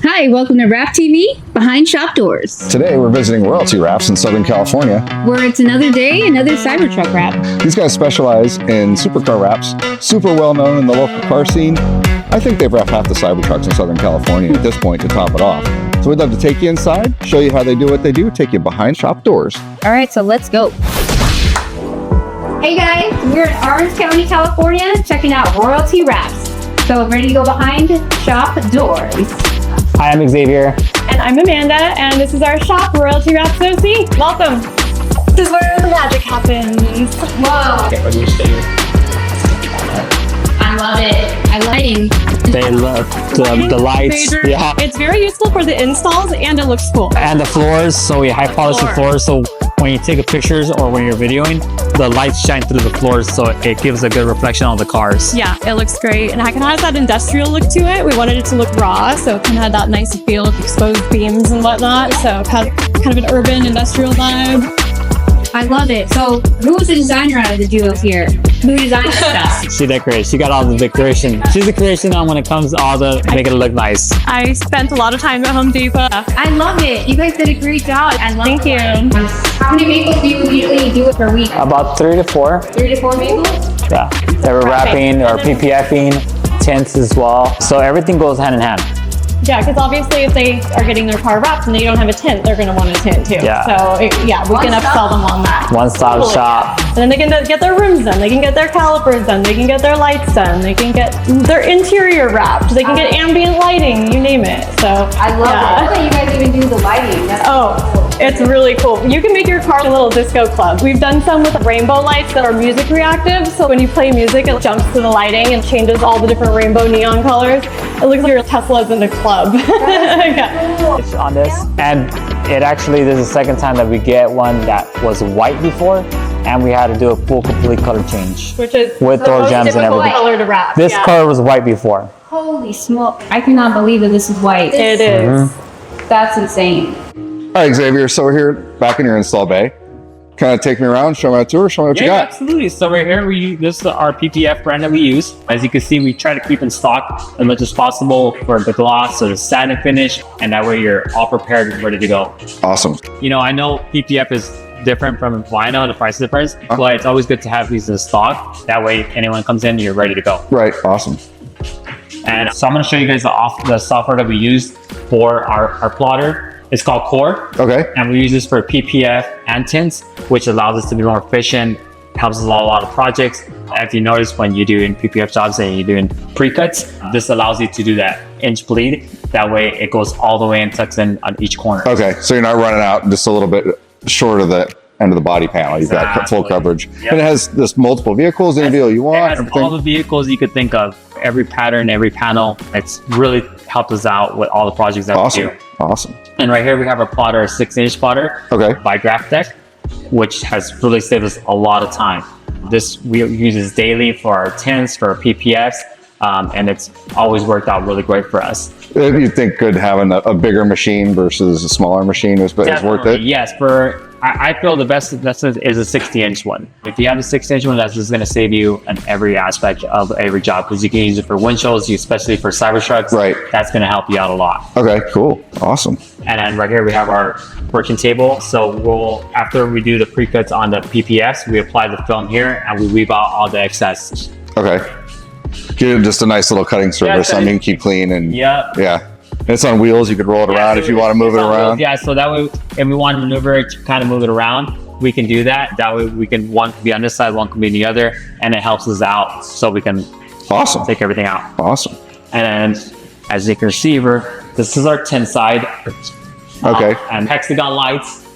Hi, welcome to Wrap TV, Behind Shop Doors. Today we're visiting Royalty Wraps in Southern California, Where it's another day, another Cybertruck wrap. These guys specialize in supercar wraps, super well known in the local car scene. I think they've wrapped half the Cybertrucks in Southern California at this point to top it off. So we'd love to take you inside, show you how they do what they do, take you behind shop doors. All right, so let's go. Hey guys, we're in Orange County, California, checking out Royalty Wraps. So ready to go behind shop doors. Hi, I'm Xavier. And I'm Amanda, and this is our shop, Royalty Wraps OC. Welcome. This is where the magic happens. Whoa. Okay, what do you say? I love it. I like it. They love the lights. Yeah. It's very useful for the installs, and it looks cool. And the floors, so we high polish the floors, so when you take pictures or when you're videoing, the lights shine through the floors, so it gives a good reflection on the cars. Yeah, it looks great, and it kind of has that industrial look to it. We wanted it to look raw, so it kind of had that nice feel of exposed beams and whatnot, so it had kind of an urban industrial vibe. I love it. So who's the designer out of the duo here? Who designed stuff? She decorates. She got all the decoration. She's the creation on when it comes to all the make it look nice. I spent a lot of time at Home Depot. I love it. You guys did a great job. I love Thank you. How many vehicles do you usually do it per week? About 3 to 4. 3 to 4 vehicles? Yeah. They were wrapping or PPFing, tints as well. So everything goes hand in hand. Yeah, because obviously if they are getting their car wrapped and they don't have a tint, they're going to want a tint too. Yeah. So we can upsell them on that. One-stop shop. And then they can get their rims done, they can get their calipers done, they can get their lights done, they can get their interior wrapped, they can get ambient lighting, you name it. So I love it. I love that you guys even do the lighting. That's it's really cool. You can make your car a little disco club. We've done some with rainbow lights that are music reactive. So when you play music, it jumps to the lighting and changes all the different rainbow neon colors. It looks like your Tesla's in a club. Yeah. It's on this, and it actually, this is the second time that we get one that was white before, and we had to do a full complete color change. Which is with door gems and typical everything. color to wrap. This color was white before. Holy smoke. I cannot believe that this is white. It is. That's insane. All right, Xavier, so we're here back in your install bay. Kind of take me around, show me my tour, show me what you got. Absolutely. So right here, this is our PPF brand that we use. As you can see, we try to keep in stock as much as possible for the gloss or the satin finish, and that way you're all prepared and ready to go. Awesome. You know, I know PPF is different from vinyl, the price difference, but it's always good to have these in stock. That way, anyone comes in, you're ready to go. Right, awesome. And so I'm going to show you guys the software that we use for our plotter. It's called Core. Okay. And we use this for PPF and tints, which allows us to be more efficient, helps us a lot of projects. If you notice when you're doing PPF jobs and you're doing pre-cuts, this allows you to do that inch bleed. That way it goes all the way and tucks in on each corner. Okay, so you're not running out just a little bit short of the end of the body panel. You've got full coverage. Yep. And it has this multiple vehicles, any vehicle you want. It has all the vehicles you could think of, every pattern, every panel. It's really helped us out with all the projects that we do. Awesome. And right here we have our plotter, a 6-inch plotter by Graphtec, which has really saved us a lot of time. This we use this daily for our tints, for our PPFs, and it's always worked out really great for us. If you think good having a bigger machine versus a smaller machine is worth it? Yes, I feel the best is a 60-inch one. If you have a 60-inch one, that's just going to save you in every aspect of every job, because you can use it for windshields, especially for Cybertrucks. Right. That's going to help you out a lot. Okay, cool, awesome. And then right here we have our working table. So after we do the pre-cuts on the PPFs, we apply the film here and we weave out all the excess. Okay. Give it just a nice little cutting surface. I mean, keep clean and yeah. It's on wheels. You could roll it around if you want to move it around. Yeah, so that way, if we want to maneuver it to kind of move it around, we can do that. That way we can, one can be on this side, one can be on the other, and it helps us out so we can take everything out. Awesome. And as you can see, this is our tint side. Okay. And hexagon lights.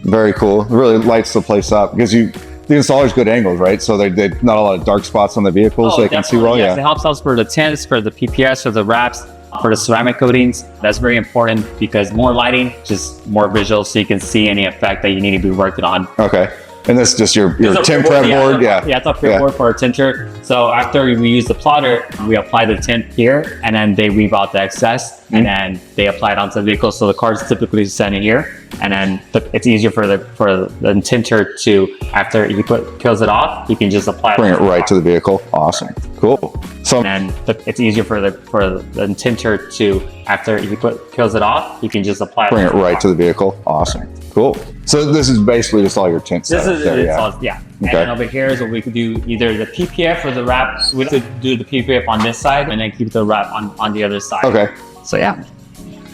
Very cool. It really lights the place up because the installer's good angles, right? So they not a lot of dark spots on the vehicles, so they can see well. Yes, it helps us for the tints, for the PPS, for the wraps, for the ceramic coatings. That's very important because more lighting, just more visual, so you can see any effect that you need to be working on. Okay. And this is just your tint prep board? Yeah, it's a prep board for our tinter. So after we use the plotter, we apply the tint here, and then they weave out the excess, and then they apply it onto the vehicle. So the car's typically sitting here, and then it's easier for the tinter to, after he peels it off, you can just apply it. Bring it right to the vehicle. Awesome. Cool. So And it's easier for the tinter to, after he peels it off, you can just apply bring it right to the vehicle. Awesome. Cool. So this is basically just all your tint This setup is there, yeah. all, yeah. Okay. And then over here is where we could do either the PPF or the wrap. We could do the PPF on this side and then keep the wrap on the other side. Okay. So yeah.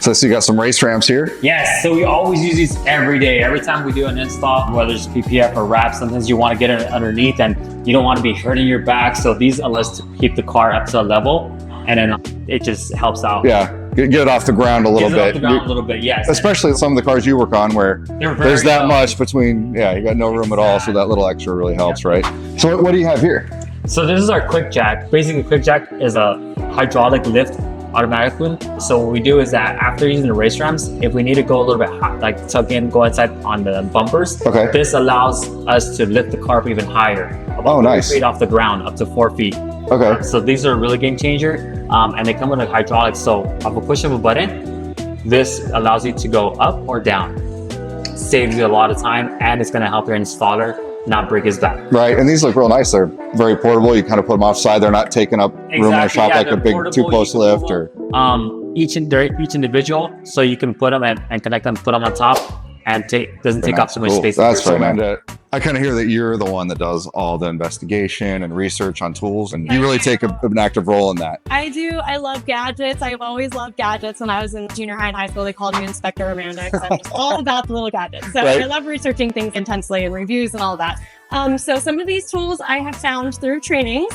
So you got some race ramps here. Yes, so we always use these every day. Every time we do an install, whether it's PPF or wrap, sometimes you want to get it underneath and you don't want to be hurting your back. So these allow us to keep the car up to a level, and then it just helps out. Yeah, get it off the ground a little Get it bit. off the ground a little bit, yes. Especially some of the cars you work on where there's that much between, you got no room at all. So that little extra really helps, right? So what do you have here? So this is our quick jack. Basically, quick jack is a hydraulic lift automatic one. So what we do is that after using the race ramps, if we need to go a little bit hot, like tuck in, go inside on the bumpers, this allows us to lift the car up even higher. About 3 feet off the ground, up to 4 feet. Okay. So these are a really game changer, and they come with a hydraulics. So off a push of a button, this allows you to go up or down. Saves you a lot of time, and it's going to help your installer not break his back. Right, and these look real nice. They're very portable. You kind of put them offside. They're not taking up room in a shop like a big two-post lift or. They're each individual, so you can put them and connect them, put them on top, and doesn't take up so much space. That's very nice. I kind of hear that you're the one that does all the investigation and research on tools, and you really take an active role in that. I do. I love gadgets. I've always loved gadgets. When I was in junior high and high school, they called me Inspector Amanda because I'm just all about the little gadgets. So I love researching things intensely and reviews and all that. So some of these tools I have found through trainings.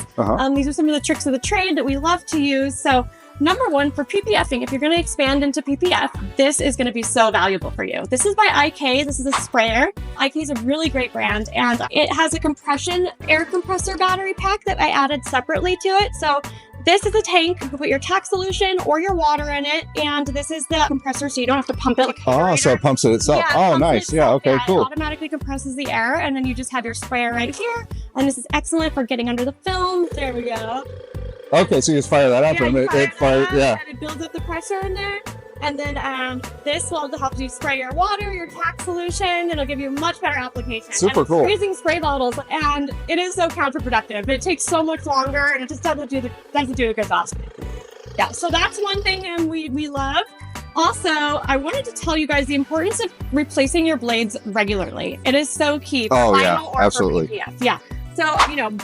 These are some of the tricks of the trade that we love to use. So number one, for PPFing, if you're going to expand into PPF, this is going to be so valuable for you. This is by IK. This is a sprayer. IK is a really great brand, and it has a air compressor battery pack that I added separately to it. So this is a tank. You can put your tack solution or your water in it, and this is the compressor, so you don't have to pump it. Like so it pumps it itself. Yeah, nice. Yeah, okay, cool. It automatically compresses the air, and then you just have your sprayer right here, and this is excellent for getting under the film. There we go. Okay, so you just fire that up and it fires, and it builds up the pressure in there. And then this will help you spray your water, your tack solution. It'll give you much better application. Super cool. Freezing spray bottles, and it is so counterproductive. It takes so much longer, and it just doesn't do a good job. Yeah, so that's one thing we love. Also, I wanted to tell you guys the importance of replacing your blades regularly. It is so key. Oh yeah, absolutely. Yeah. So,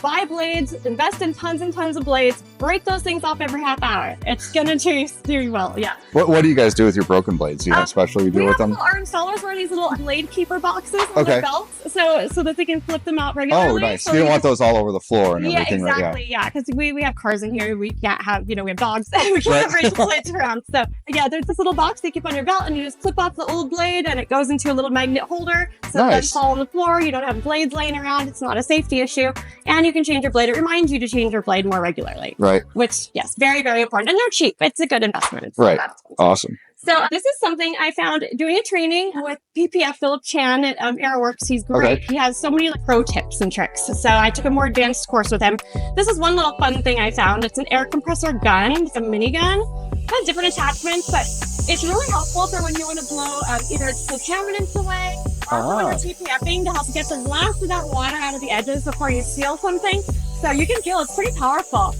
buy blades, invest in tons and tons of blades, break those things off every half hour. It's going to do you well, yeah. What do you guys do with your broken blades? Do you have special you do with them? Our installers wear these little blade keeper boxes on their belts so that they can flip them out regularly. Oh, nice. So you don't want those all over the floor and everything, exactly, right? Yeah, because we have cars in here. We can't have, we have dogs. We can't bring blades around. So, yeah, there's this little box they keep on your belt, and you just clip off the old blade, and it goes into a little magnet holder. So it doesn't fall on the floor. You don't have blades laying around. It's not a safety issue. And you can change your blade. It reminds you to change your blade more regularly. Right. Which, yes, very, very important. And they're cheap. It's a good investment. Right. Awesome. So this is something I found doing a training with PPF Philip Chan at Airworks. He's great. He has so many pro tips and tricks. So I took a more advanced course with him. This is one little fun thing I found. It's an air compressor gun. It's a minigun. It has different attachments, but it's really helpful for when you want to blow either contaminants away or when you're PPFing to help get the last of that water out of the edges before you seal something. So you can feel it's pretty powerful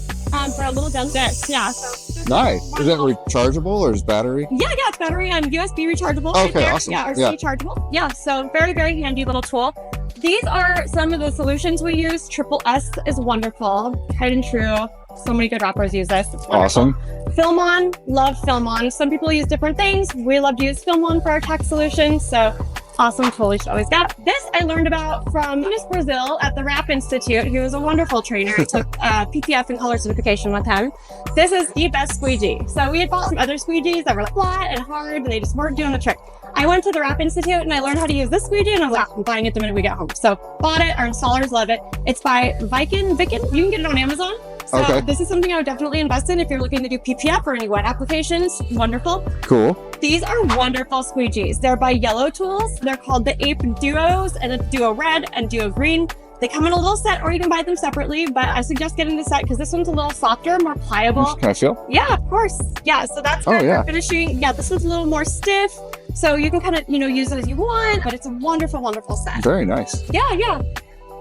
for a little gun stick. Yeah. So nice. Is it rechargeable or is battery? Yeah, it's battery and USB rechargeable. Okay, awesome. Yeah, RC chargeable. Yeah, so very, very handy little tool. These are some of the solutions we use. Triple S is wonderful. Tried and true. So many good rappers use this. It's wonderful. Awesome. Film On, love Film On. Some people use different things. We love to use Film On for our tax solutions. So awesome tool you should always get. This I learned about from Miss Brazil at the Wrap Institute. He was a wonderful trainer. I took PPF and color certification with him. This is the best squeegee. So we had bought some other squeegees that were flat and hard, and they just weren't doing the trick. I went to the Wrap Institute and I learned how to use this squeegee, and I was like, I'm buying it the minute we get home. So bought it. Our installers love it. It's by Viken. You can get it on Amazon. So this is something I would definitely invest in if you're looking to do PPF or any wet applications. Wonderful. Cool. These are wonderful squeegees. They're by Yellow Tools. They're called the Ape Duos, and a Duo Red and Duo Green. They come in a little set, or you can buy them separately, but I suggest getting the set because this one's a little softer, more pliable. Can I feel? Yeah, of course. Yeah, so that's good for finishing. Yeah, this one's a little more stiff, so you can kind of, use it as you want, but it's a wonderful, wonderful set. Very nice. Yeah.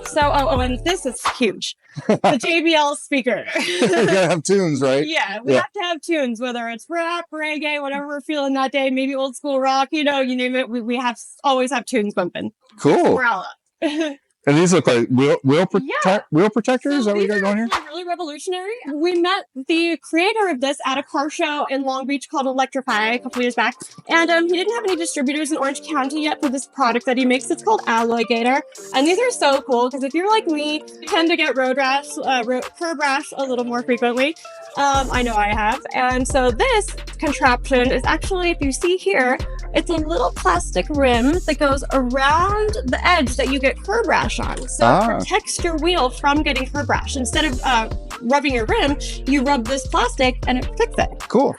So, and this is huge. The JBL speaker. You gotta have tunes, right? Yeah, we have to have tunes, whether it's rap, reggae, whatever we're feeling that day, maybe old school rock, you know, you name it. We always have tunes bumping. Cool. We're all up. And these look like wheel protectors? So Is that what you got going here? Really revolutionary. We met the creator of this at a car show in Long Beach called Electrify a couple years back. And he didn't have any distributors in Orange County yet for this product that he makes. It's called Alloy Gator. And these are so cool because if you're like me, you tend to get road rash, curb rash a little more frequently. I know I have. And so this contraption is actually, if you see here, it's a little plastic rim that goes around the edge that you get curb rash on. So it protects your wheel from getting curb rash. Instead of rubbing your rim, you rub this plastic and it protects it. Cool.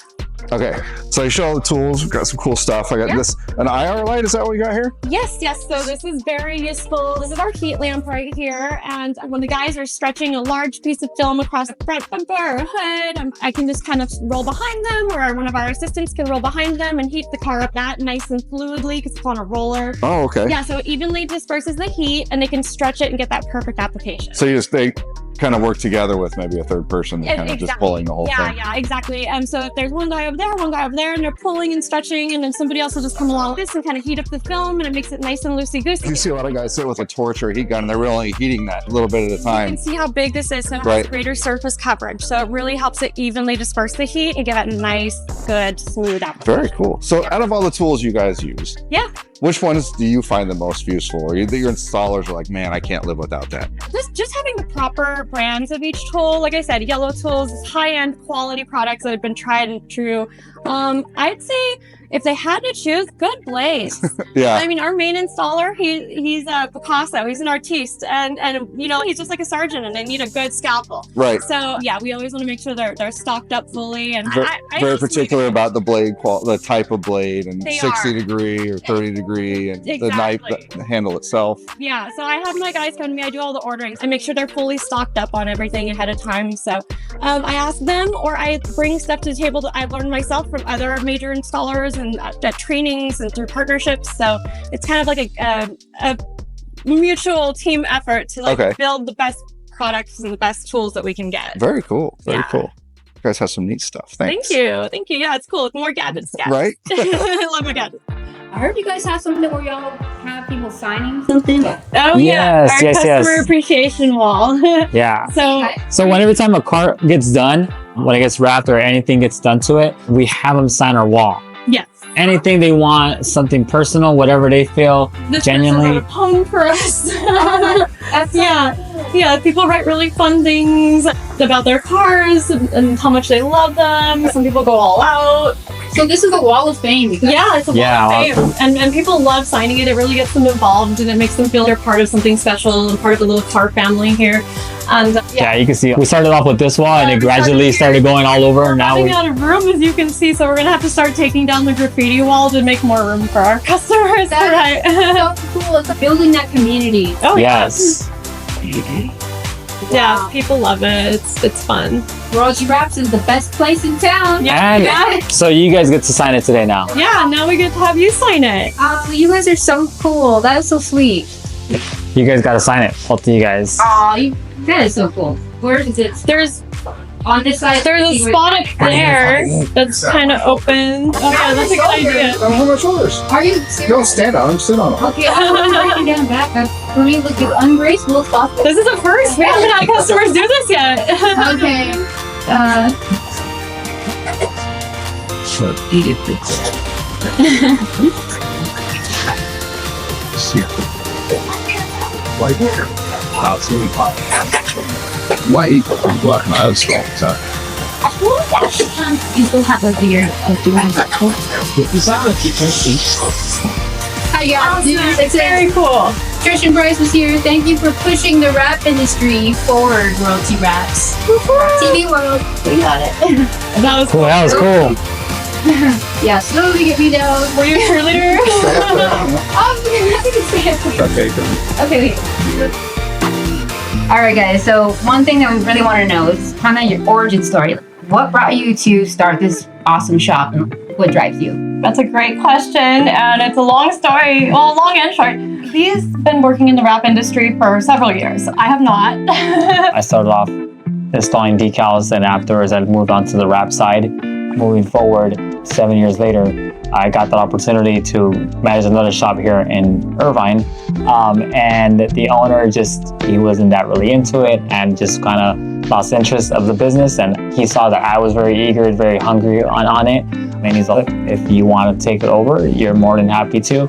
Okay, so you show all the tools. We've got some cool stuff. I got this, an IR light. Is that what you got here? Yes. So this is very useful. This is our heat lamp right here. And when the guys are stretching a large piece of film across the front bumper or hood, I can just kind of roll behind them, or one of our assistants can roll behind them and heat the car up that nice and fluidly because it's on a roller. Oh, okay. Yeah, so it evenly disperses the heat and they can stretch it and get that perfect application. So they kind of work together with maybe a third person that's kind of just pulling the whole thing. Yeah, exactly. So if there's one guy over there, and they're pulling and stretching, and then somebody else will just come along with this and kind of heat up the film, and it makes it nice and loosey-goosey. You see a lot of guys sit with a torch or a heat gun, and they're really only heating that a little bit at a time. You can see how big this is, so it has greater surface coverage. So it really helps it evenly disperse the heat and give it a nice, good, smooth application. Very cool. So out of all the tools you guys use, which ones do you find the most useful? Or your installers are like, man, I can't live without that. Just having the proper brands of each tool. Like I said, Yellow Tools is high-end quality products that have been tried and true. I'd say if they had to choose, good blades. I mean, our main installer, he's a Picasso. He's an artiste, and you know, he's just like a surgeon, and they need a good scalpel. Right. So yeah, we always want to make sure they're stocked up fully. And very particular about the blade the type of blade, and 60 degree or 30 degree, and the knife, the handle itself. Yeah. So I have my guys come to me. I do all the ordering. I make sure they're fully stocked up on everything ahead of time. So I ask them, or I bring stuff to the table that I've learned myself from other major installers and at trainings and through partnerships. So it's kind of like a mutual team effort to build the best products and the best tools that we can get. Very cool. Very cool. You guys have some neat stuff. Thanks. Thank you. Yeah, it's cool. It's more gadgets. Right? I love my gadgets. I heard you guys have something where y'all have people signing something. Oh yeah, our customer appreciation wall. Yeah. So every time a car gets done, when it gets wrapped or anything gets done to it, we have them sign our wall. Yes. Anything they want, something personal, whatever they feel genuinely. Home for us. Yeah. People write really fun things about their cars and how much they love them. Some people go all out. So this is a wall of fame. Yeah, it's a wall of fame. And people love signing it. It really gets them involved, and it makes them feel they're part of something special and part of the little car family here. And you can see we started off with this wall, and it gradually started going all over. And now we're running out of room, as you can see. So we're gonna have to start taking down the graffiti wall to make more room for our customers. That's so cool. It's building that community. Oh yes. Yeah, people love it. It's fun. Royalty Wraps is the best place in town. So you guys get to sign it today now. Yeah, now we get to have you sign it. Oh, you guys are so cool. That is so sweet. You guys got to sign it. Both of you guys. Oh, that is so cool. Where is it? There's on this side. There's a spot up there that's kind of open. Oh yeah, that's a good idea. I'm on my shoulders. Are you serious? Don't stand on them. Sit on them. Okay, I'm down back. For me, look at ungraceful stuff. This is a first. We haven't had customers do this yet. Okay. White black miles long time. You still have a beard of doing that. Hi guys, it's very cool. Trish and Bryce was here. Thank you for pushing the rap industry forward, Royalty Wraps. TV World, we got it. That was cool. That was cool. Yeah, slowly get me down. Were you a cheerleader? Okay, wait. Alright guys, so one thing that we really want to know is kind of your origin story. What brought you to start this awesome shop and what drives you? That's a great question, and it's a long story. Well, long and short. He's been working in the wrap industry for several years. I have not. I started off installing decals, and afterwards I moved on to the wrap side. Moving forward, 7 years later, I got that opportunity to manage another shop here in Irvine. And the owner he wasn't that really into it and just kind of lost interest of the business. And he saw that I was very eager, very hungry on it. And he's like, if you want to take it over, you're more than happy to,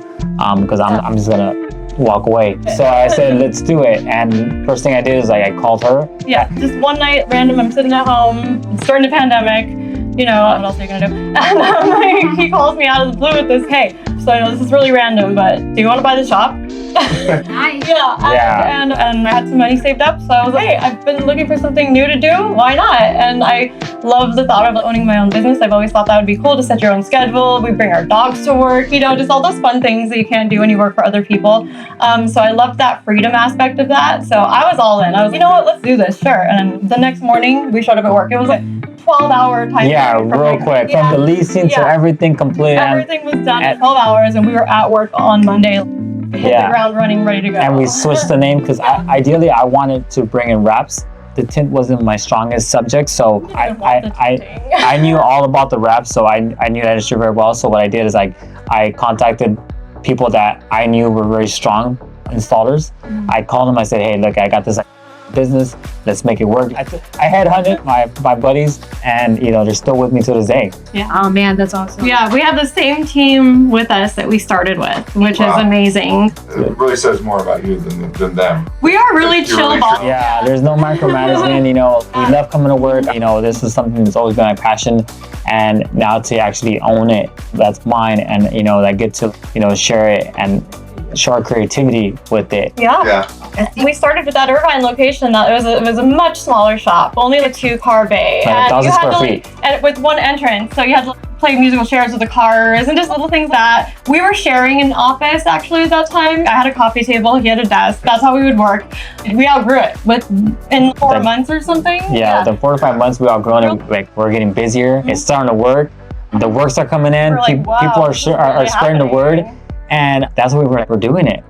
because I'm just gonna walk away. So I said, let's do it. And first thing I did is I called her. Yeah, just one night, random, I'm sitting at home, it's during the pandemic, you know, what else are you gonna do? And he calls me out of the blue with this, hey, so I know this is really random, but do you want to buy the shop? Nice. Yeah. And I had some money saved up, so I was like, hey, I've been looking for something new to do, why not? And I love the thought of owning my own business. I've always thought that would be cool to set your own schedule. We bring our dogs to work, you know, just all those fun things that you can't do when you work for other people. So I loved that freedom aspect of that. So I was all in. I was, you know what, let's do this, sure. And the next morning we showed up at work. It was like 12-hour time. Yeah, real quick. From the leasing to everything complete. Everything was done in 12 hours, and we were at work on Monday. Hit the ground running, ready to go. And we switched the name because ideally I wanted to bring in wraps. The tint wasn't my strongest subject, so I knew all about the wraps, so I knew that industry very well. So what I did is I contacted people that I knew were very strong installers. I called them. I said, hey, look, I got this business, let's make it work. I headhunted my buddies, and you know, they're still with me to this day. Yeah. Oh man, that's awesome. Yeah, we have the same team with us that we started with, which is amazing. It really says more about you than them. We are really chill about it. Yeah, there's no micromanagement, you know, we love coming to work, you know, this is something that's always been my passion, and now to actually own it, that's mine, and you know, I get to, you know, share it and show our creativity with it. Yeah. We started with that Irvine location. That it was a much smaller shop, only a 2-car bay, like 1,000 square feet, and with one entrance. So you had to play musical chairs with the cars and just little things that we were sharing an office actually at that time. I had a coffee table, he had a desk. That's how we would work. We outgrew it in 4 months or something. Yeah, the 4 to 5 months we outgrown it. Like we're getting busier. It's starting to work. The works are coming in. We're like, wow, people are spreading the word. And that's why we're doing it.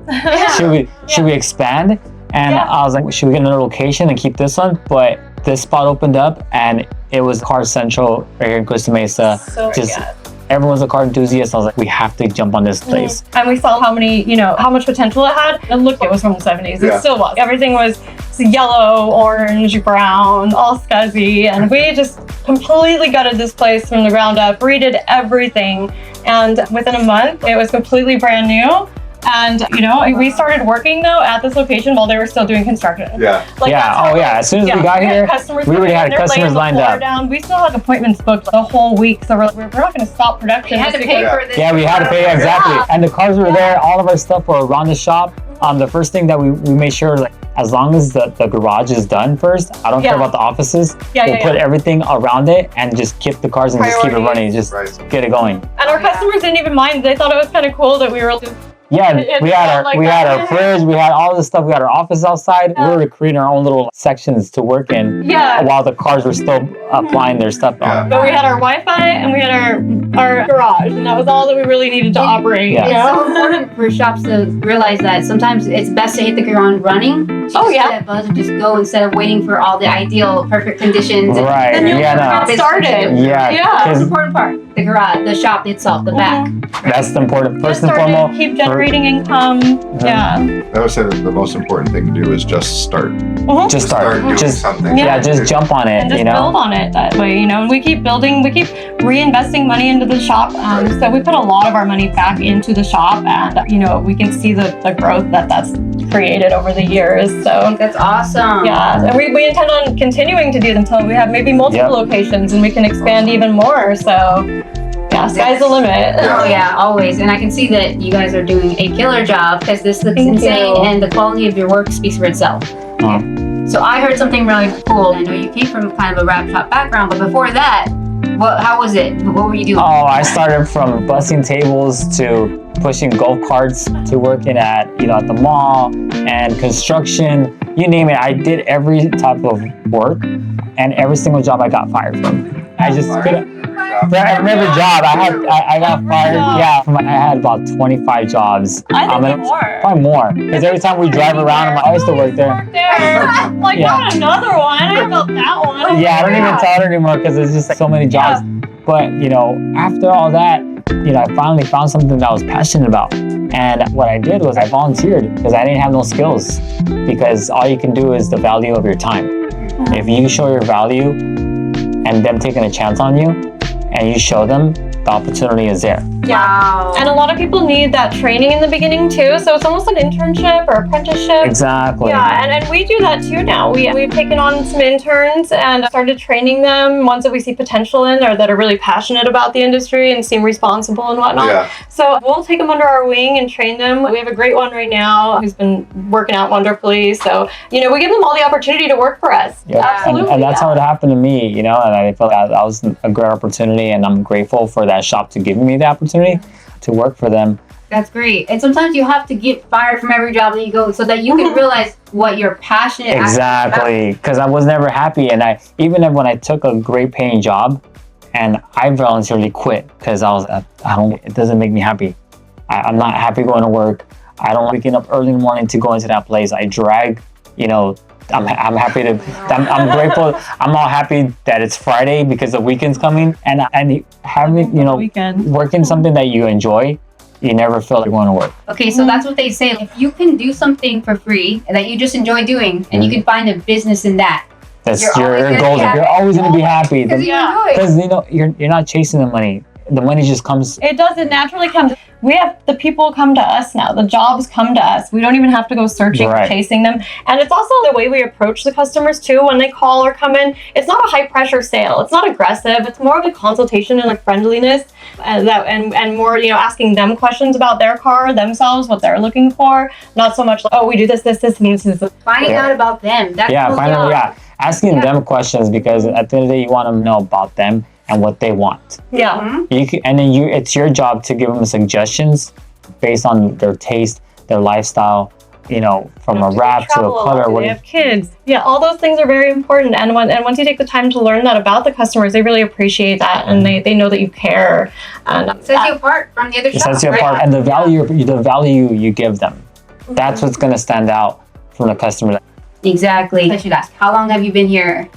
Should we expand? And I was like, should we get another location and keep this one? But this spot opened up, and it was Car Central right here in Costa Mesa. So everyone's a car enthusiast. I was like, we have to jump on this place. And we saw how much potential it had. And look, it was from the 70s. It still was. Everything was yellow, orange, brown, all scuzzy. And we just completely gutted this place from the ground up, redid everything. And within a month, it was completely brand new. And, you know, we started working, though, at this location while they were still doing construction. Yeah. As soon as we got here, we already had customers lined up. We still had appointments booked the whole week, so we're not going to stop production. We had to pay for this. Yeah, we had to pay, exactly. And the cars were there. All of our stuff were around the shop. The first thing that we made sure, like, as long as the garage is done first, I don't care about the offices. We'll put everything around it and just keep the cars and just keep it running, just get it going. And our customers didn't even mind. They thought it was kind of cool that we were. Yeah, we had our fridge, we had all this stuff, we had our office outside. We were creating our own little sections to work in while the cars were still applying their stuff on. But we had our Wi-Fi and we had our garage, and that was all that we really needed to operate. Yeah. It's so important for shops to realize that sometimes it's best to hit the ground running. Buzz and just go instead of waiting for all the ideal, perfect conditions. Right. Then you'll get started. That's the important part. The garage, the shop itself, the back. That's the important. First and foremost, keep generating income. I would say that the most important thing to do is just start. Just start. Doing something. Just jump on it. And just build on it that way. You know, and we keep building. We keep reinvesting money into the shop. So we put a lot of our money back into the shop, and you know, we can see the growth that's created over the years. So that's awesome. Yeah, and we intend on continuing to do them until we have maybe multiple locations and we can expand even more. So yeah, sky's the limit. Oh yeah, always. And I can see that you guys are doing a killer job because this looks insane and the quality of your work speaks for itself. So I heard something really cool. I know you came from kind of a wrap shop background, but before that, how was it? What were you doing? Oh, I started from bussing tables to pushing golf carts to working at the mall and construction, you name it. I did every type of work, and every single job I got fired from. I just couldn't. job. For every job, I got fired. Yeah, I had about 25 jobs. I think more. Probably more. Because every time we drive around, I'm like, I used to work there. Like, not another one. I about that one. Yeah, I don't even tell her anymore because there's just like so many jobs. But, you know, after all that, you know, I finally found something that I was passionate about. And what I did was I volunteered because I didn't have no skills. Because all you can do is the value of your time. If you show your value and them taking a chance on you and you show them, the opportunity is there. Wow. And a lot of people need that training in the beginning too. So it's almost an internship or apprenticeship. Exactly. Yeah, and we do that too now. We've taken on some interns and started training them, ones that we see potential in or that are really passionate about the industry and seem responsible and whatnot. Yeah. So we'll take them under our wing and train them. We have a great one right now who's been working out wonderfully. So, you know, we give them all the opportunity to work for us. Yep. Absolutely. And that's how it happened to me, you know, and I felt that was a great opportunity, and I'm grateful for that shop to give me the opportunity to work for them. That's great. And sometimes you have to get fired from every job that you go so that you can realize what you're passionate Exactly, because I was never happy, and even when I took a great paying job, and I voluntarily quit because it doesn't make me happy. I'm not happy going to work. I don't like waking up early in the morning to go into that place. I drag, you know. I'm happy to. I'm grateful. I'm all happy that it's Friday because the weekend's coming, and having, you know, working something that you enjoy, you never feel like going to work. Okay, so that's what they say. If you can do something for free that you just enjoy doing, and you can find a business in that, that's your goal. You're always going to be happy because you enjoy it. Because, you know, you're not chasing the money. The money just comes. It does. It naturally comes. We have the people come to us now. The jobs come to us. We don't even have to go searching or chasing them. And it's also the way we approach the customers too. When they call or come in, it's not a high pressure sale. It's not aggressive. It's more of a consultation and like friendliness, and more, you know, asking them questions about their car, themselves, what they're looking for. Not so much like, oh, we do this, and this. Finding out about them. That's asking them questions, because at the end of the day, you want to know about them and what they want. Yeah. It's your job to give them suggestions based on their taste, their lifestyle, you know, from a wrap to a color. They have kids. Yeah, all those things are very important. And once you take the time to learn that about the customers, they really appreciate that, and they know that you care. And it sets you apart from the other shops. It sets you apart, and the value you give them. That's what's going to stand out from the customer. Exactly. I should ask, how long have you been here?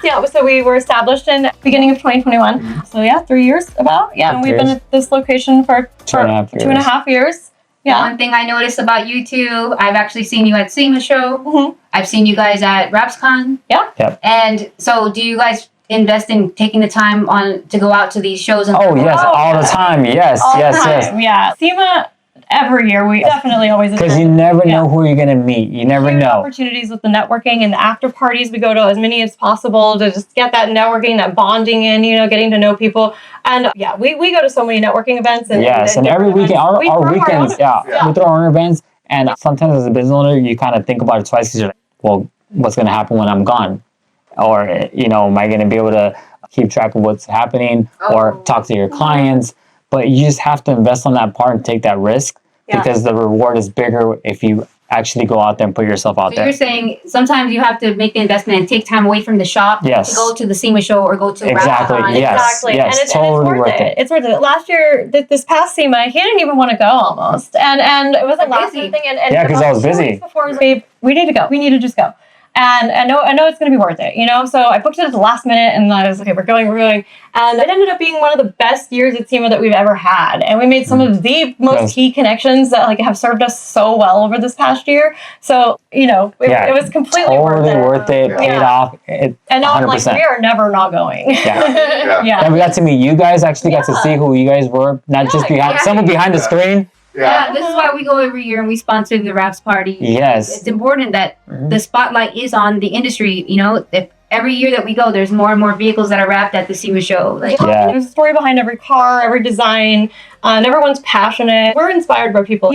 Yeah, so we were established in the beginning of 2021. So yeah, 3 years about. Yeah, and we've been at this location for 2.5 years. Yeah. One thing I noticed about you two, I've actually seen you at SEMA show. Mm-hmm. I've seen you guys at RapsCon. Yeah. Yep. And so do you guys invest in taking the time to go out to these shows? And all the time. Yes. Yeah. SEMA, every year we definitely always because you never know who you're gonna meet. You never know opportunities with the networking and the after parties. We go to as many as possible to just get that networking, that bonding in, you know, getting to know people. And yeah, we go to so many networking events. And every weekend our weekends, we throw our own events. And sometimes as a business owner, you kind of think about it twice because you're like, well, what's gonna happen when I'm gone? Or, you know, am I gonna be able to keep track of what's happening or talk to your clients? But you just have to invest on that part and take that risk because the reward is bigger if you actually go out there and put yourself out there. You're saying sometimes you have to make the investment and take time away from the shop to go to the SEMA show or go to Exactly. Yes. And it's worth it. It's worth it. Last year, this past SEMA, he didn't even want to go almost. And it was a last minute thing. And because I was busy. Before, we need to go. We need to just go. And I know it's going to be worth it, you know? So I booked it at the last minute and I was okay, we're going. And it ended up being one of the best years at SEMA that we've ever had. And we made some of the most key connections that like have served us so well over this past year. So, you know, it was completely worth it. Paid off. And now I'm like, we are never not going. And we got to meet you guys, actually got to see who you guys were, not just someone behind the screen. Yeah, this is why we go every year and we sponsor the Raps Party. Yes. It's important that the spotlight is on the industry. You know, if every year that we go, there's more and more vehicles that are wrapped at the SEMA show. There's a story behind every car, every design, and everyone's passionate. We're inspired by people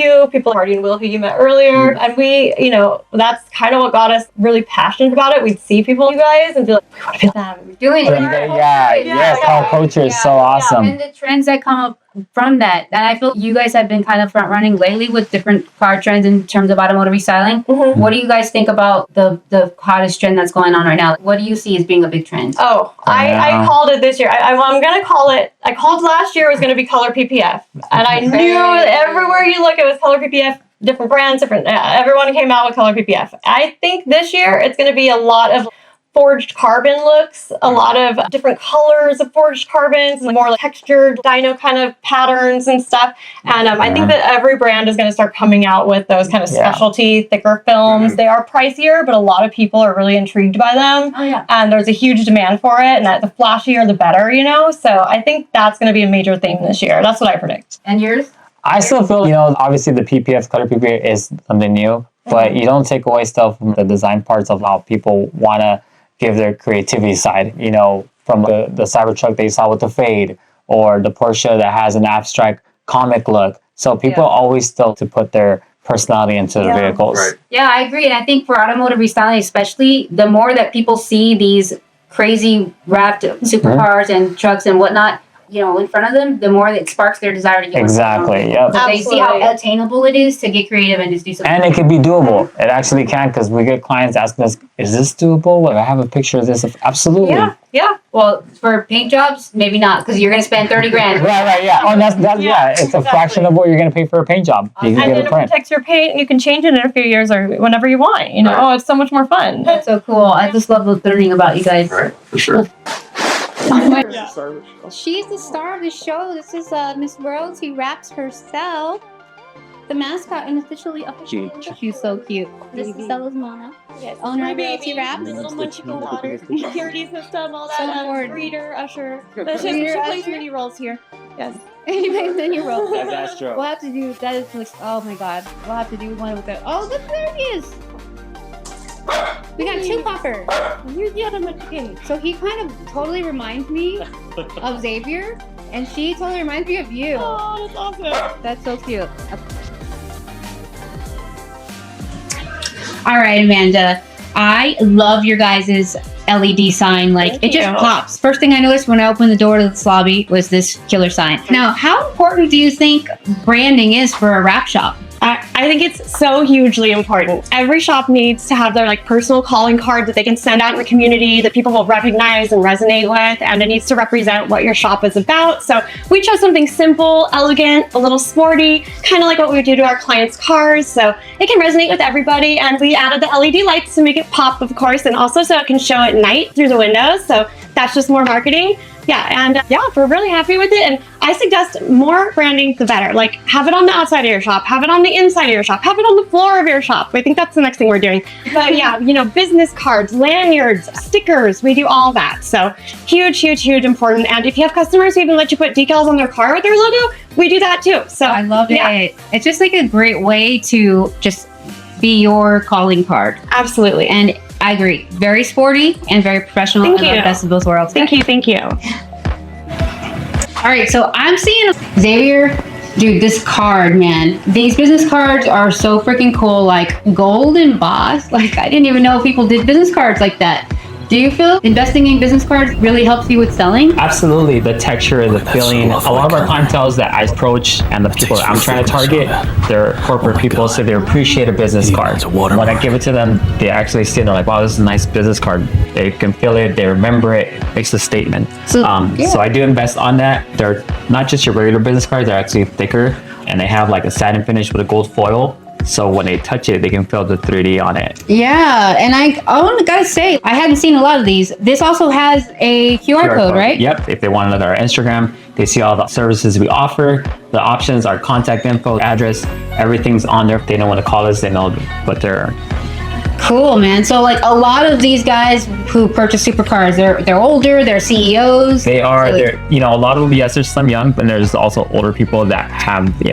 Hardy and Will, who you met earlier. And we, you know, that's kind of what got us really passionate about it. We'd see people, you guys, and be like, we want to be them. We're doing it. Call culture is so awesome. And the trends that come up from that. And I feel you guys have been kind of front running lately with different car trends in terms of automotive restyling. Mm-hmm. What do you guys think about the hottest trend that's going on right now? What do you see as being a big trend? I called it this year. I'm going to call it I called last year it was going to be color PPF, and I knew that everywhere you look, it was color PPF. Different brands, everyone came out with color PPF. I think this year it's going to be a lot of forged carbon looks, a lot of different colors of forged carbons, more like textured dyno kind of patterns and stuff. And I think that every brand is going to start coming out with those kind of specialty, thicker films. They are pricier, but a lot of people are really intrigued by them. Oh, yeah. And there's a huge demand for it. And the flashier, the better, you know? So I think that's going to be a major theme this year. That's what I predict. And yours? I still feel, obviously the PPF, color PPF is something new, but you don't take away stuff from the design parts of how people want to give their creativity side, from the Cybertruck that you saw with the fade, or the Porsche that has an abstract comic look. So people always still to put their personality into the vehicles. Right. Yeah, I agree. And I think for automotive restyling especially, the more that people see these crazy wrapped supercars and trucks and whatnot, in front of them, the more it sparks their desire to get Exactly, yep. So they see how attainable it is to get creative and just do something. And it can be doable. It actually can, because we get clients asking us, is this doable? I have a picture of this. Absolutely. Yeah. Well, for paint jobs, maybe not, because you're going to spend 30 grand. Right, yeah. Oh, that's it's a fraction of what you're going to pay for a paint job. You can And get then a it print. protects your paint. You can change it in a few years or whenever you want. Oh, it's so much more fun. That's so cool. I just love learning about you guys. Right, for sure. She's the star of the show. This is Miss Rose, who wraps herself. The mascot and officially she's so cute. This is Stella's Mona. Yes, Owner my of Royalty baby, Wraps. little munchkin daughter, security system, all So that. bored. Reader, usher. Reader, She plays usher. many roles here. Yes. Anyways, then you roll. That's true. We'll have to do that. Is like, oh my god. We'll have to do one with it. Oh, look, there he is. We got two Popper. Here's the other munchkin. So he kind of totally reminds me of Xavier, and she totally reminds me of you. Oh, that's awesome. That's so cute. All right, Amanda. I love your guys' LED sign. Like, it just pops. First thing I noticed when I opened the door to this lobby was this killer sign. Now, how important do you think branding is for a wrap shop? I think it's so hugely important. Every shop needs to have their personal calling card that they can send out in the community that people will recognize and resonate with, and it needs to represent what your shop is about. So we chose something simple, elegant, a little sporty, kind of like what we do to our clients' cars, so it can resonate with everybody. And we added the LED lights to make it pop, of course, and also so it can show at night through the windows. So that's just more marketing. Yeah, and we're really happy with it. And I suggest more branding, the better. Like, have it on the outside of your shop, have it on the inside of your shop, have it on the floor of your shop. I think that's the next thing we're doing. But yeah, business cards, lanyards, stickers, we do all that. So huge, huge, huge important. And if you have customers who even let you put decals on their car with their logo, we do that too. So I love it. It's just like a great way to just be your calling card. Absolutely. And I agree. Very sporty and very professional. Thank I love you. best of both worlds. Thank you. All right, so I'm seeing Xavier. Dude, this card, man. These business cards are so freaking cool. Like, gold embossed. Like, I didn't even know people did business cards like that. Do you feel investing in business cards really helps you with selling? Absolutely. The texture, the feeling. A lot of our clientele that I approach and the people that I'm trying to target, they're corporate people, so they appreciate a business card. When I give it to them, they actually see it, they're like, wow, this is a nice business card. They can feel it, they remember it, it makes a statement. So I do invest on that. They're not just your regular business cards, they're actually thicker, and they have like a satin finish with a gold foil. So when they touch it, they can feel the 3D on it. Yeah, and I gotta say, I hadn't seen a lot of these. This also has a QR code, right? Yep. If they want to know our Instagram, they see all the services we offer. The options, our contact info, address, everything's on there. If they don't want to call us, they know what they're. Cool, man. So like a lot of these guys who purchase supercars, they're older, they're CEOs. They are, they're, a lot of them, yes, there's some young, but there's also older people that have, the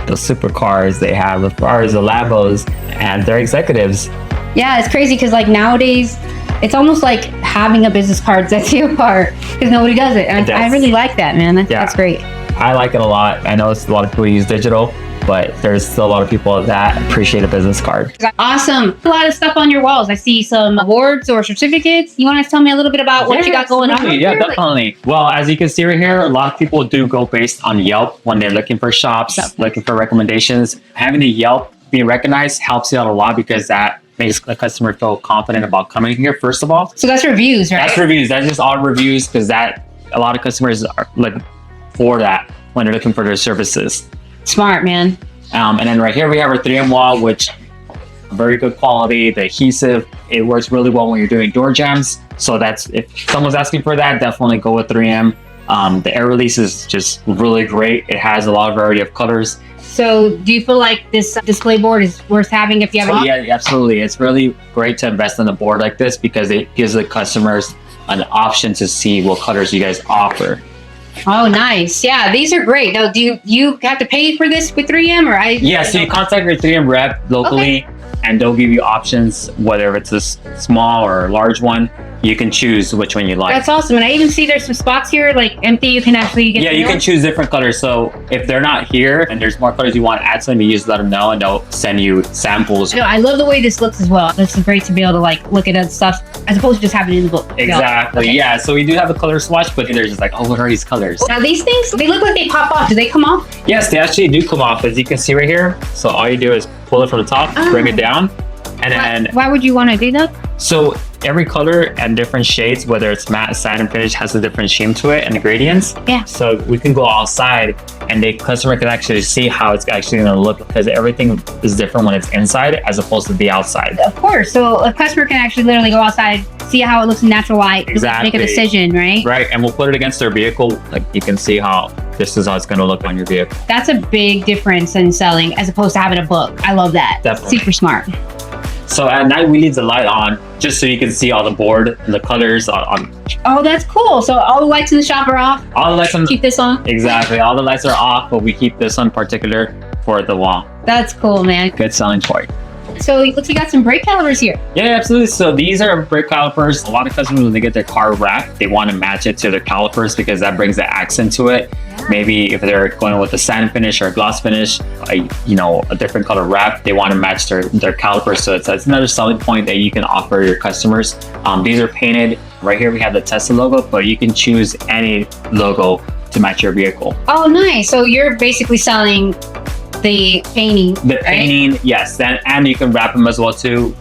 supercars, they have the Ferraris, the Lambos, and they're executives. Yeah, it's crazy because like nowadays, it's almost like having a business card sets you apart because nobody does it. And I really like that, man. That's great. I like it a lot. I know it's a lot of people use digital, but there's still a lot of people that appreciate a business card. Awesome. A lot of stuff on your walls. I see some awards or certificates. You want to tell me a little bit about what you got going on? Yeah, definitely. Well, as you can see right here, a lot of people do go based on Yelp when they're looking for shops, looking for recommendations. Having a Yelp being recognized helps you out a lot because that makes a customer feel confident about coming here, first of all. So that's reviews, right? That's reviews. That's just all reviews because a lot of customers are like for that when they're looking for their services. Smart, man. And then right here we have our 3M wall, which very good quality. The adhesive, it works really well when you're doing door jams. So that's, if someone's asking for that, definitely go with 3M. The air release is just really great. It has a lot of variety of colors. So do you feel like this display board is worth having if you have it? Yeah, absolutely. It's really great to invest in a board like this because it gives the customers an option to see what colors you guys offer. Oh, nice. Yeah, these are great. Now, do you have to pay for this with 3M or Yeah, so you contact your 3M rep locally, and they'll give you options, whether it's a small or a large one. You can choose which one you like. That's awesome. And I even see there's some spots here, like empty. You can actually get. Yeah, you can choose different colors. So if they're not here and there's more colors you want to add to them, you just let them know and they'll send you samples. No, I love the way this looks as well. It's great to be able to like look at other stuff as opposed to just having it in the book. Exactly. Okay. Yeah. So we do have a color swatch, but they're just like, oh, what are these colors? Now these things, they look like they pop off. Do they come off? Yes, they actually do come off, as you can see right here. So all you do is pull it from the top, bring it down, and then. Why would you want to do that? So every color and different shades, whether it's matte, satin, finish, has a different sheen to it and the gradients. Yeah. So we can go outside and the customer can actually see how it's actually going to look, because everything is different when it's inside as opposed to the outside. Of course. So a customer can actually literally go outside, see how it looks in natural light, exactly. Make a decision, right? Right. And we'll put it against their vehicle. Like you can see how this is how it's going to look on your vehicle. That's a big difference in selling as opposed to having a book. I love that. Definitely. Super smart. So at night we leave the light on just so you can see all the board and the colors on. Oh, that's cool. So all the lights in the shop are off? All the lights on. Keep this on? Exactly. All the lights are off, but we keep this on particular for the wall. That's cool, man. Good selling point. So it looks like you got some brake calipers here. Yeah, absolutely. So these are brake calipers. A lot of customers, when they get their car wrapped, they want to match it to their calipers because that brings the accent to it. Yeah. Maybe if they're going with a satin finish or a gloss finish, a different color wrap, they want to match their calipers. So it's another selling point that you can offer your customers. These are painted. Right here we have the Tesla logo, but you can choose any logo to match your vehicle. Oh, nice. So you're basically selling the painting. The painting, right? Yes. And you can wrap them as well too.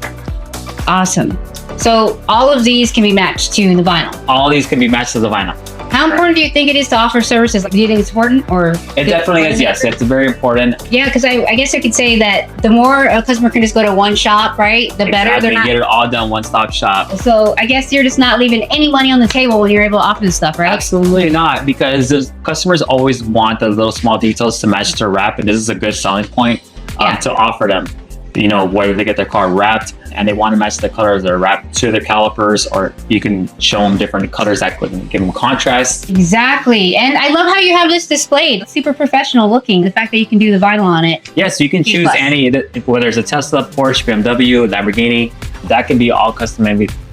Awesome. So all of these can be matched to the vinyl. All these can be matched to the vinyl. How important do you think it is to offer services? Do you think it's important, or? It definitely is, yes. It's very important. Yeah, because I guess I could say that the more a customer can just go to one shop, right? The better. Exactly. Get it all done, one-stop shop. So I guess you're just not leaving any money on the table when you're able to offer this stuff, right? Absolutely not, because the customers always want the little small details to match their wrap, and this is a good selling point to offer them. Whether they get their car wrapped and they want to match the color of their wrap to their calipers, or you can show them different colors that could give them contrast. Exactly. And I love how you have this displayed. It's super professional looking. The fact that you can do the vinyl on it. Yeah, so you can choose any, whether it's a Tesla, Porsche, BMW, Lamborghini, that can be all custom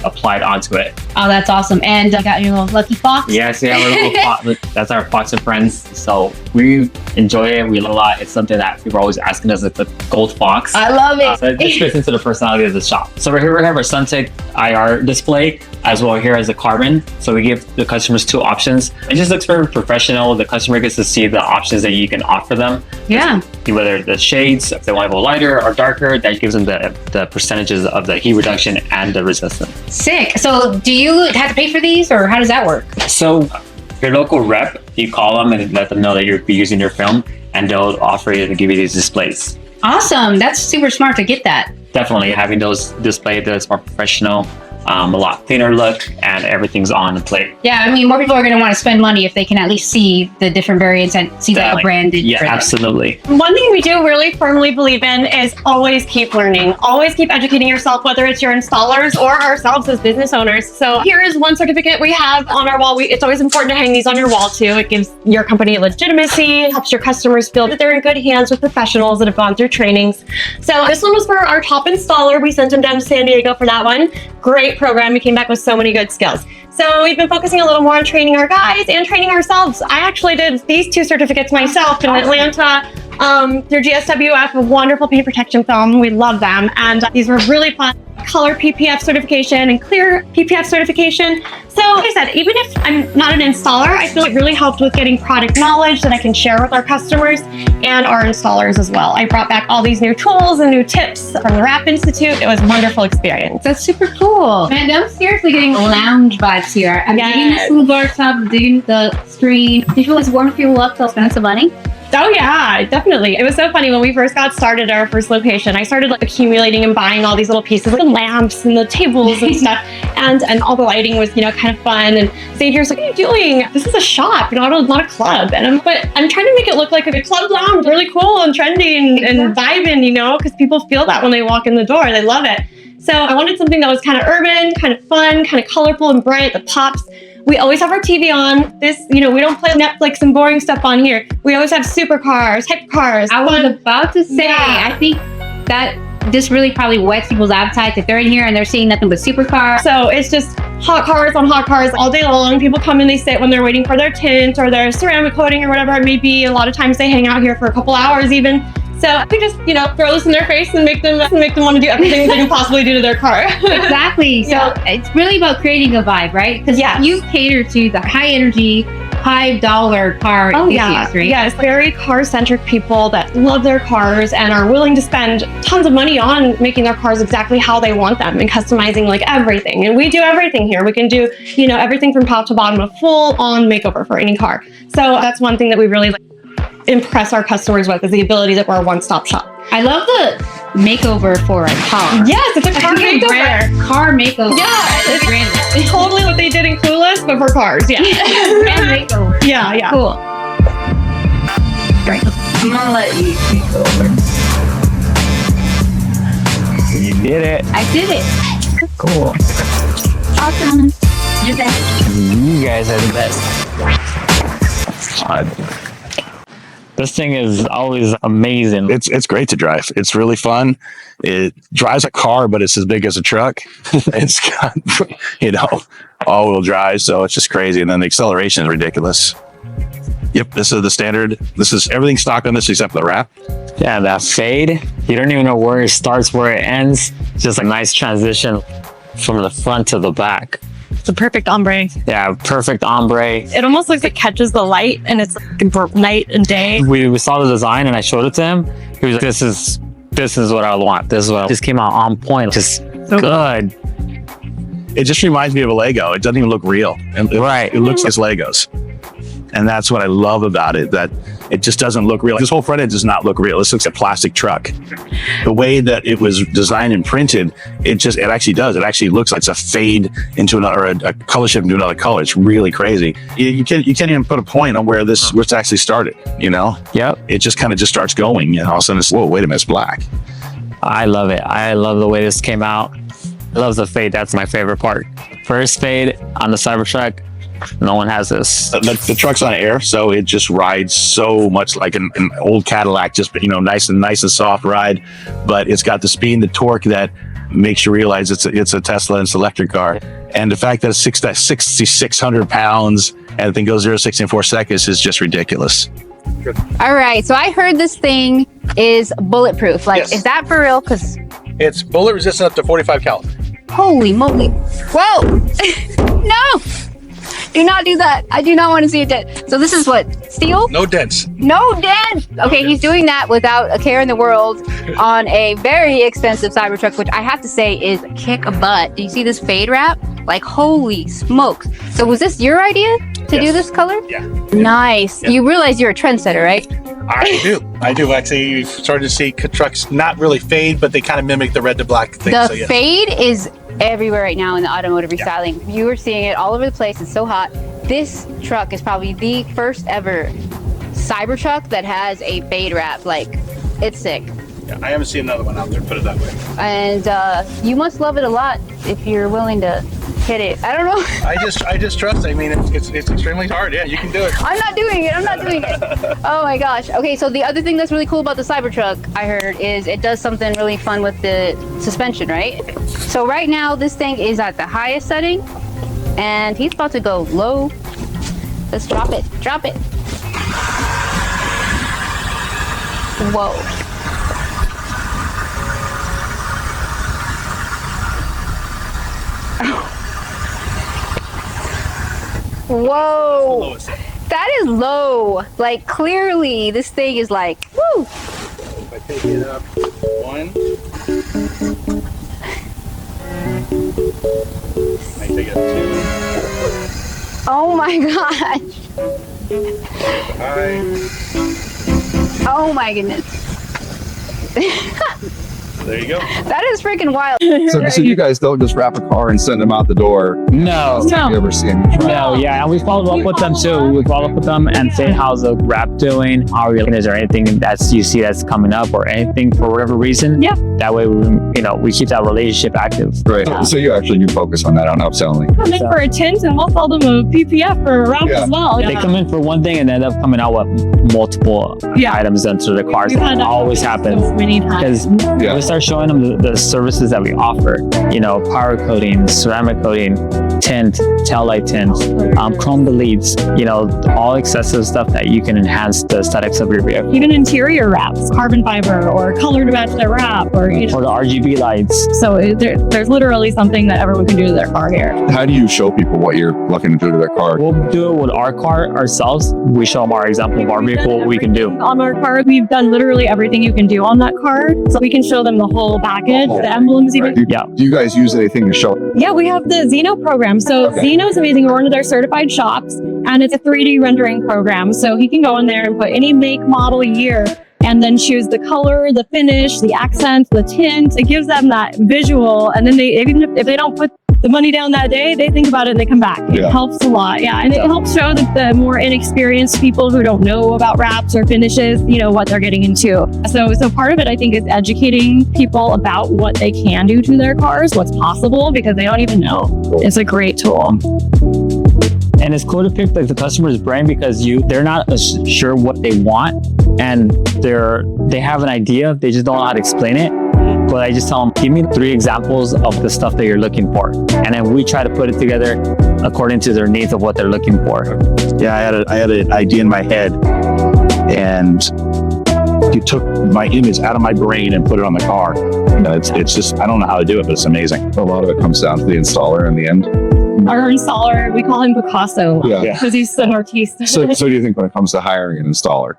applied onto it. Oh, that's awesome. And I got your little lucky fox. Yes, yeah, our little fox. That's our Fox and Friends. So we enjoy it. We love it a lot. It's something that people are always asking us. It's a gold fox. I love it. So it just fits into the personality of the shop. So right here we have our Suntech IR display, as well here as a carbon. So we give the customers two options. It just looks very professional. The customer gets to see the options that you can offer them. Yeah. Whether the shades, if they want to go lighter or darker, that gives them the percentages of the heat reduction and the resistance. Sick. So do you have to pay for these, or how does that work? So your local rep, you call them and let them know that you'll be using your film, and they'll offer you to give you these displays. Awesome. That's super smart to get that. Definitely having those displayed, that's more professional, a lot cleaner look, and everything's on the plate. Yeah, I mean, more people are going to want to spend money if they can at least see the different variants and see that branded. Yeah, absolutely. One thing we do really firmly believe in is always keep learning. Always keep educating yourself, whether it's your installers or ourselves as business owners. So here is one certificate we have on our wall. It's always important to hang these on your wall too. It gives your company legitimacy, helps your customers feel that they're in good hands with professionals that have gone through trainings. So this one was for our top installer. We sent him down to San Diego for that one. Great program. We came back with so many good skills. So we've been focusing a little more on training our guys and training ourselves. I actually did these two certificates myself in Atlanta through GSWF, a wonderful paint protection film. We love them. And these were really fun. color PPF certification and clear PPF certification. So like I said, even if I'm not an installer, I feel it really helped with getting product knowledge that I can share with our customers and our installers as well. I brought back all these new tools and new tips from the Wrap Institute. It was a wonderful experience. That's super cool. Man, I'm seriously getting lounge vibes here. I'm digging this little bar top, digging the screen. Do you feel it's warm people up to spend some money? Oh yeah, definitely. It was so funny when we first got started at our first location. I started like accumulating and buying all these little pieces, like the lamps and the tables and stuff, and all the lighting was, you know, kind of fun. And Xavier's like, "What are you doing? This is a shop, not a club." And I'm trying to make it look like a club lounge, really cool and trendy and vibing, you know, because people feel that when they walk in the door. They love it. So I wanted something that was kind of urban, kind of fun, kind of colorful and bright, that pops. We always have our TV on. This, you know, we don't play Netflix and boring stuff on here. We always have supercars, hypercars. I was about to say, I think that this really probably whets people's appetite if they're in here and they're seeing nothing but supercars. So it's just hot cars on hot cars all day long. People come and they sit when they're waiting for their tint or their ceramic coating or whatever it may be. A lot of times they hang out here for a couple hours even. So we just, you know, throw this in their face and make them want to do everything they can possibly do to their car. Exactly. So it's really about creating a vibe, right? Because you cater to the high energy, high dollar car enthusiasts, right? Yes, very car centric people that love their cars and are willing to spend tons of money on making their cars exactly how they want them and customizing like everything. And we do everything here. We can do, you know, everything from top to bottom, a full on makeover for any car. So that's one thing that we really impress our customers with, is the ability that we're a one-stop shop. I love the makeover for a car. Yes, it's a car makeover. Car makeover. Yeah, it's totally what they did in Clueless, but for cars. Yeah. And makeover. Yeah. Cool. Great. I'm gonna let you take over. You did it. I did it. Cool. Awesome. You're best. You guys are the best. This thing is always amazing. It's great to drive. It's really fun. It drives a car, but it's as big as a truck. It's got, you know, all-wheel drive, so it's just crazy. And then the acceleration is ridiculous. Yep, this is the standard. This is everything stock on this except the wrap. Yeah, that fade. You don't even know where it starts, where it ends. Just a nice transition from the front to the back. It's a perfect ombre. Yeah, perfect ombre. It almost looks like it catches the light and it's like for night and day. We saw the design and I showed it to him. He was like, this is what I want. This is what just came out on point. Just so good. It just reminds me of a Lego. It doesn't even look real. Right. It looks like Legos. And that's what I love about it, that it just doesn't look real. This whole front end does not look real. This looks like a plastic truck. The way that it was designed and printed, it actually does. It actually looks like it's a fade into another, or a color shift into another color. It's really crazy. You can't even put a point on where it's actually started, you know? Yep. It just kind of just starts going, and all of a sudden it's, whoa, wait a minute, it's black. I love it. I love the way this came out. I love the fade. That's my favorite part. First fade on the Cybertruck. No one has this. The truck's on air, so it just rides so much like an old Cadillac, just, you know, nice and soft ride. But it's got the speed and the torque that makes you realize it's a Tesla and it's an electric car. And the fact that it's 6,600 pounds and the thing goes 0 to 60 in 4 seconds is just ridiculous. All right, so I heard this thing is bulletproof. Like, is that for real? Because it's bullet resistant up to 45 caliber. Holy moly! Whoa! No! Do not do that. I do not want to see it dead. So this is what? Steel? No dents. No dents! Okay, he's doing that without a care in the world on a very expensive Cybertruck, which I have to say is kick butt. Do you see this fade wrap? Like, holy smokes. So was this your idea to do this color? Yeah. Nice. Yeah. You realize you're a trendsetter, right? I do. Actually, you've started to see trucks not really fade, but they kind of mimic the red to black thing. The fade is everywhere right now in the automotive restyling. Yeah. You are seeing it all over the place. It's so hot. This truck is probably the first ever Cybertruck that has a fade wrap. Like, it's sick. Yeah, I haven't seen another one out there, put it that way. And you must love it a lot if you're willing to hit it. I don't know. I just trust. I mean, it's extremely hard. Yeah, you can do it. I'm not doing it. Oh my gosh. Okay, so the other thing that's really cool about the Cybertruck, I heard, is it does something really fun with the suspension, right? So right now, this thing is at the highest setting, and he's about to go low. Let's drop it. Drop it. Whoa. Whoa. That is low. Like, clearly, this thing is like, woo. If I take it up 1, I take it up 2. Oh my gosh. High. Oh my goodness. There you go. That is freaking wild. So you guys don't just wrap a car and send them out the door? No. You ever see any try? No, yeah, and we follow up with them too. We follow up with them and say, how's the wrap doing? How are you? Is there anything that's you see that's coming up or anything for whatever reason? Yeah. That way, we keep that relationship active. Right. So you actually do focus on that, on upselling. Come in for a tint and we'll sell them a PPF for a wrap as well. They come in for one thing and end up coming out with multiple items into the cars. That always happens. So many times. Because we start showing them the services that we offer. Powder coating, ceramic coating, tint, tail light tint, chrome deletes. All excessive stuff that you can enhance the aesthetics of your vehicle. Even interior wraps, carbon fiber or color to match their wrap, or the RGB lights. So there's literally something that everyone can do to their car here. How do you show people what you're looking to do to their car? We'll do it with our car ourselves. We show them our example of our vehicle, what we can do. On our car, we've done literally everything you can do on that car. So we can show them the whole package, the emblems even. Right. Do you guys use anything to show? Yeah, we have the Zeno program. So Zeno's amazing. We're one of their certified shops, and it's a 3D rendering program. So he can go in there and put any make, model, year, and then choose the color, the finish, the accents, the tint. It gives them that visual, and then even if they don't put the money down that day, they think about it and they come back. It helps a lot. Yeah, and it helps show the more inexperienced people who don't know about wraps or finishes, what they're getting into. So part of it, I think, is educating people about what they can do to their cars, what's possible, because they don't even know. It's a great tool. And it's cool to pick the customer's brain because they're not sure what they want, and they have an idea, they just don't know how to explain it. But I just tell them, give me 3 examples of the stuff that you're looking for, and then we try to put it together according to their needs of what they're looking for. Yeah, I had an idea in my head, and you took my image out of my brain and put it on the car. It's just, I don't know how to do it, but it's amazing. A lot of it comes down to the installer in the end. Our installer, we call him Picasso because he's an artiste. So do you think when it comes to hiring an installer,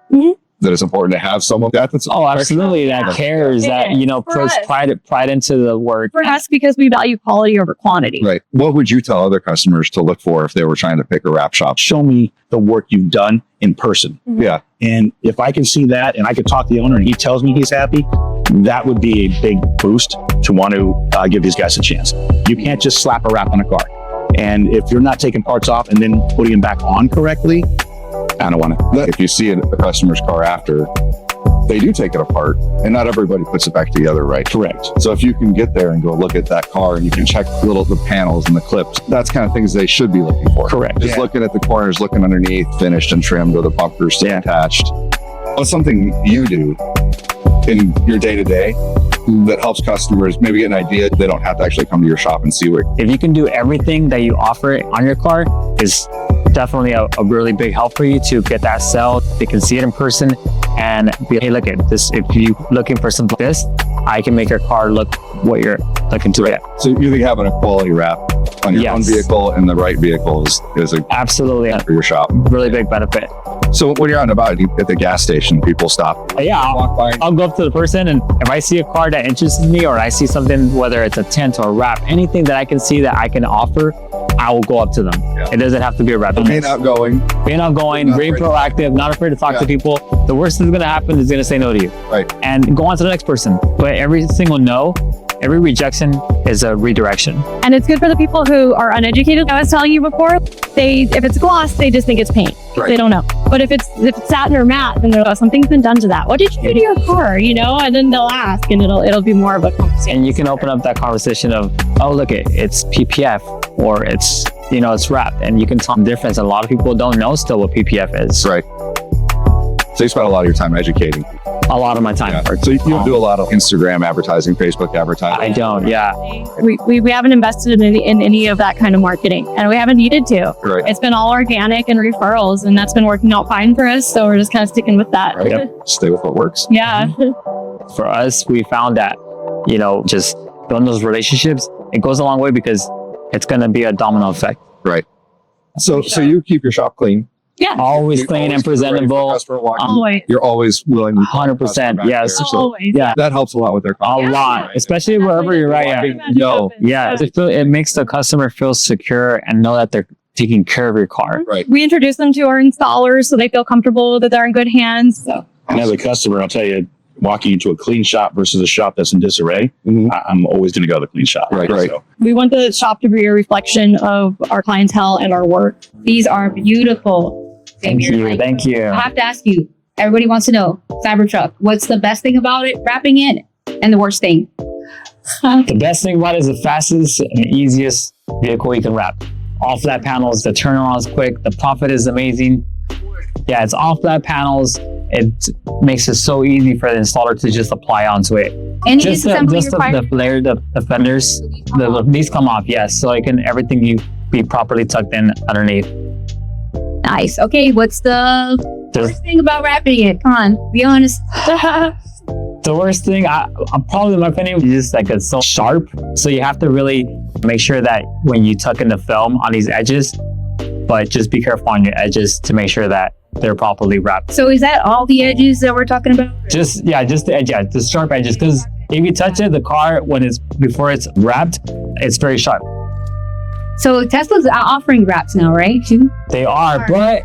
that it's important to have someone that's absolutely, that cares, that puts pride into the work. For us, because we value quality over quantity. Right. What would you tell other customers to look for if they were trying to pick a wrap shop? Show me the work you've done in person. Yeah. And if I can see that and I can talk to the owner and he tells me he's happy, that would be a big boost to want to give these guys a chance. You can't just slap a wrap on a car. And if you're not taking parts off and then putting them back on correctly, I don't want to. If you see a customer's car after, they do take it apart, and not everybody puts it back together right. Correct. So if you can get there and go look at that car and you can check the panels and the clips, that's kind of things they should be looking for. Correct. Just looking at the corners, looking underneath, finished and trimmed with the bumpers still attached. What's something you do in your day-to-day that helps customers maybe get an idea? They don't have to actually come to your shop and see where. If you can do everything that you offer on your car, is definitely a really big help for you to get that sale. They can see it in person and be, hey, look at this. If you're looking for something like this, I can make your car look what you're looking to get. So you think having a quality wrap on your own vehicle and the right vehicle is a absolutely for your shop. Really big benefit. So when you're out and about at the gas station, people stop. Walk by. I'll go up to the person, and if I see a car that interests me, or I see something, whether it's a tint or a wrap, anything that I can see that I can offer, I will go up to them. It doesn't have to be a wrap. Being outgoing, being proactive, not afraid to talk to people. The worst that's going to happen is going to say no to you. Right. And go on to the next person. But every single no, every rejection is a redirection. And it's good for the people who are uneducated. I was telling you before, if it's gloss, they just think it's paint. Right. They don't know. But if it's satin or matte, then they're like, something's been done to that. What did you do to your car? And then they'll ask, and it'll be more of a conversation. And you can open up that conversation of, oh, look, it's PPF, or it's wrapped, and you can tell the difference. A lot of people don't know still what PPF is. Right. So you spend a lot of your time educating. A lot of my time. Yeah. So you don't do a lot of Instagram advertising, Facebook advertising? I don't, We haven't invested in any of that kind of marketing, and we haven't needed to. Right. It's been all organic and referrals, and that's been working out fine for us, so we're just kind of sticking with that. Right. Yep. Stay with what works. Yeah. For us, we found that, just building those relationships, it goes a long way, because it's going to be a domino effect. Right. So you keep your shop clean. Yeah. Always clean and presentable. Always. You're always willing. 100%. Yes. Always. Yeah. That helps a lot with their A lot, especially wherever you're at. Yeah. It makes the customer feel secure and know that they're taking care of your car. Right. We introduce them to our installers so they feel comfortable that they're in good hands. So. And as a customer, I'll tell you, walking into a clean shop versus a shop that's in disarray, I'm always going to go to the clean shop. Right. So, we want the shop to be a reflection of our clientele and our work. These are beautiful. Thank you. Thank you. I have to ask you, everybody wants to know, Cybertruck, what's the best thing about it, wrapping it, and the worst thing? The best thing about it is the fastest and easiest vehicle you can wrap. All flat panels, the turnaround is quick, the profit is amazing. Yeah, it's all flat panels. It makes it so easy for the installer to just apply onto it. Any Just the flared the fenders, these come off, yes. So everything you be properly tucked in underneath. Nice. Okay, what's the worst thing about wrapping it? Come on, be honest. The worst thing, I'm probably in my opinion, is just it's so sharp. So you have to really make sure that when you tuck in the film on these edges, but just be careful on your edges to make sure that they're properly wrapped. So is that all the edges that we're talking about? Just the edge, the sharp edges. Because if you touch it, the car, before it's wrapped, it's very sharp. So Tesla's offering wraps now, right? Too? They are, but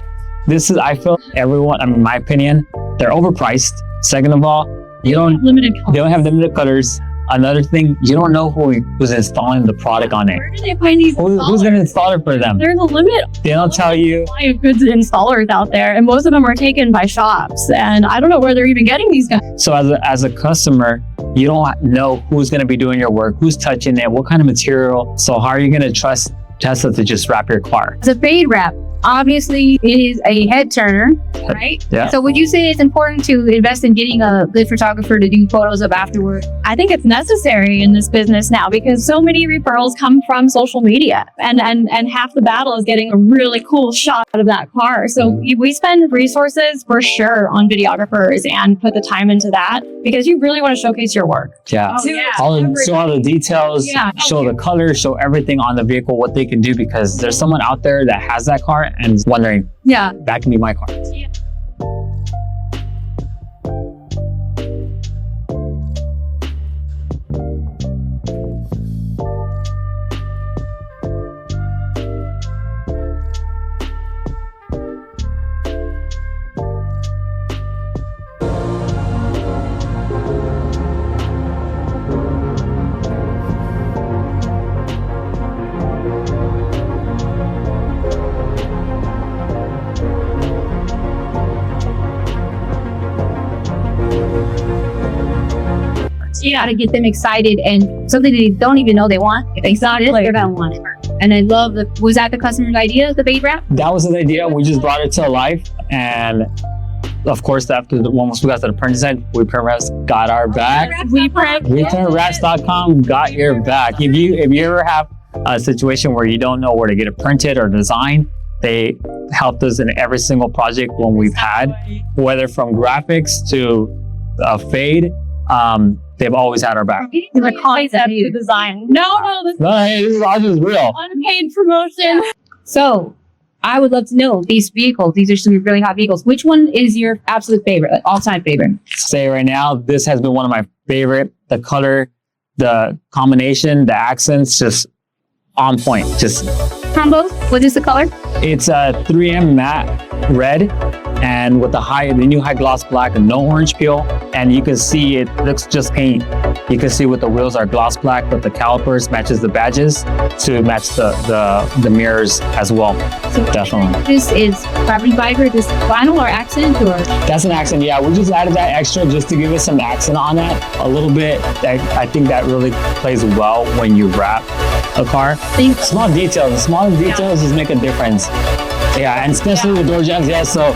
I feel everyone, in my opinion, they're overpriced. Second of all, they don't have limited colors. Another thing, you don't know who's installing the product on it. Where do they find these Who's going to install it for them? There's a limit. They don't tell you. I have good installers out there, and most of them are taken by shops. And I don't know where they're even getting these guys. So as a customer, you don't know who's going to be doing your work, who's touching it, what kind of material. So how are you going to trust Tesla to just wrap your car? It's a fade wrap. Obviously, it is a head turner, right? Yeah. So would you say it's important to invest in getting a good photographer to do photos of afterward? I think it's necessary in this business now because so many referrals come from social media, and half the battle is getting a really cool shot of that car. So we spend resources for sure on videographers and put the time into that because you really want to showcase your work. Yeah. Oh, yeah. All the details, Yeah. show the color, show everything on the vehicle, what they can do, because there's someone out there that has that car and is wondering, Yeah. that can be my car. You gotta get them excited and something they don't even know they want. If they saw it, they're gonna want it. And I love was that the customer's idea, the fade wrap? That was an idea. We just brought it to life. And of course, after once we got to the printing side, we print wraps got our back. WePrintWraps.com got your back. If you ever have a situation where you don't know where to get it printed or designed, they helped us in every single project one we've had, whether from graphics to fade. They've always had our back. The concept to design. No, this This is real. unpaid promotion. So I would love to know these vehicles. These are some really hot vehicles. Which one is your absolute favorite, like all-time favorite? Say right now, this has been one of my favorite. The color, the combination, the accents, just on point. Just Combos. What is the color? it's a 3M matte red, and with the new high gloss black and no orange peel, and you can see it looks just paint. You can see with the wheels are gloss black, but the calipers matches the badges to match the mirrors as well. So Definitely. This is carbon fiber, this vinyl or accent or? That's an accent, yeah. We just added that extra just to give it some accent on that a little bit. I think that really plays well when you wrap a car. Small details, the small details just make a difference. Yeah, and especially the door jambs, yeah. So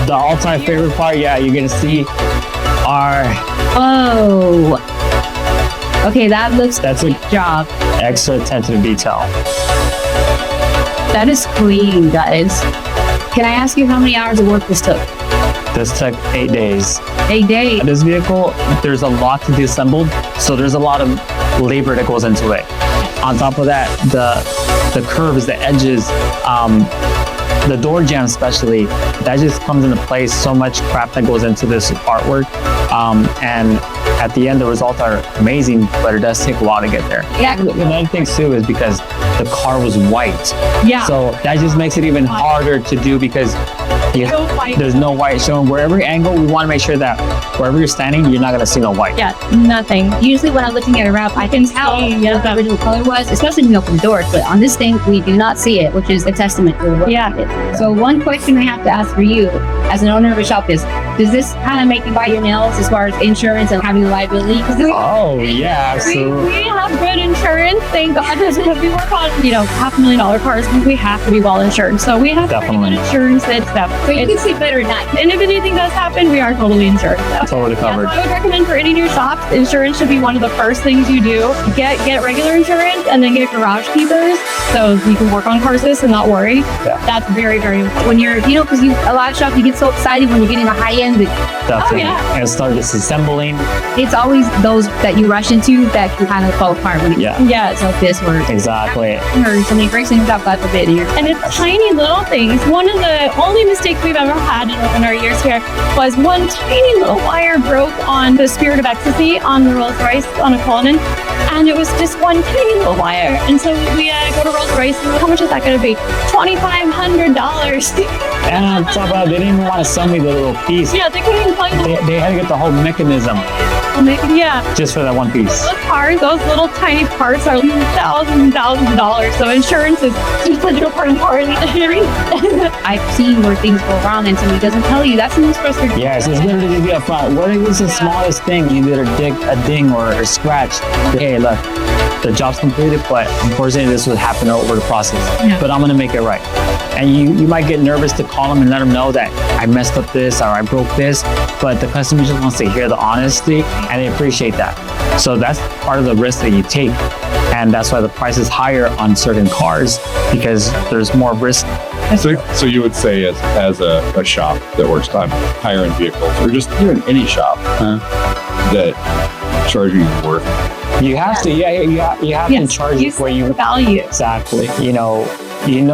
the all-time favorite part, yeah, you're gonna see our Okay, that looks That's a job. extra attention to detail. That is clean, guys. Can I ask you how many hours of work this took? This took 8 days. 8 days. This vehicle, there's a lot to be assembled, so there's a lot of labor that goes into it. On top of that, the curves, the edges, the door jamb especially, that just comes into place. So much crap that goes into this artwork, and at the end the results are amazing, but it does take a while to get there. Yeah. Another thing too is because the car was white, so that just makes it even harder to do because there's no white showing. Wherever angle, we want to make sure that wherever you're standing, you're not going to see no white. Yeah, nothing. Usually when I'm looking at a wrap, I can tell what the original color was, especially when you open the doors. But on this thing, we do not see it, which is a testament to what Yeah. it is. So one question I have to ask for you, as an owner of a shop, is does this kind of make you bite your nails as far as insurance and having a liability? Oh yeah, absolutely. We have good insurance, thank God, because we work on, $500,000 cars. We have to be well insured. So we have pretty good insurance that's So you can sleep better at night. And if anything does happen, we are totally insured. So. Totally covered. I would recommend for any new shops, insurance should be one of the first things you do. Get regular insurance and then get garage keepers so you can work on cars and not worry. Yeah. That's very, very important. When you're, because a lot of shops, you get so excited when you're getting the high end. Definitely. And start disassembling. It's always those that you rush into that can kind of fall apart when it's like this where Exactly. or something breaks things up, God forbid. And it's tiny little things. One of the only mistakes we've ever had in our years here was one tiny little wire broke on the Spirit of Ecstasy on the Rolls Royce on a Cullinan. And it was just one tiny little wire. And so we go to Rolls Royce and how much is that going to be? $2,500. And on top of that, they didn't even want to sell me the little piece. Yeah, they couldn't even tell you. They had to get the whole mechanism Yeah. just for that one piece. Those cars, those little tiny parts are thousands and thousands of dollars. So insurance is just such an important part. I've seen where things go wrong and somebody doesn't tell you. That's the most frustrating. Yes, it's better to just be upfront. What is the smallest thing? Either a ding or a scratch. Hey, look, the job's completed, but unfortunately this would happen over the process. Yeah. But I'm gonna make it right. And you might get nervous to call them and let them know that I messed up this or I broke this, but the customer just wants to hear the honesty and they appreciate that. So that's part of the risk that you take. And that's why the price is higher on certain cars because there's more risk. So you would say as a shop that works on higher end vehicles or just even any shop that charge you worth. You have to, you have to charge it where you value. Exactly. You know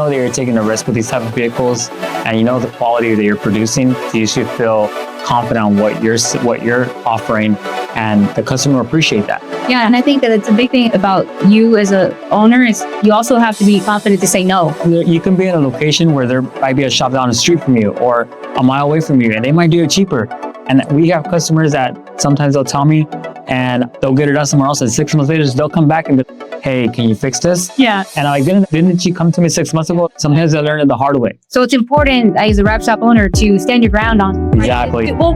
that you're taking a risk with these type of vehicles, and you know the quality that you're producing. So you should feel confident on what you're offering, and the customer will appreciate that. Yeah, and I think that it's a big thing about you as a owner is you also have to be confident to say no. You can be in a location where there might be a shop down the street from you or a mile away from you, and they might do it cheaper. And we have customers that sometimes they'll tell me, and they'll get it done somewhere else. And 6 months later, they'll come back and be, hey, can you fix this? Yeah. And I'm like, didn't you come to me 6 months ago? Sometimes I learn it the hard way. So it's important as a wrap shop owner to stand your ground on. Exactly. We'll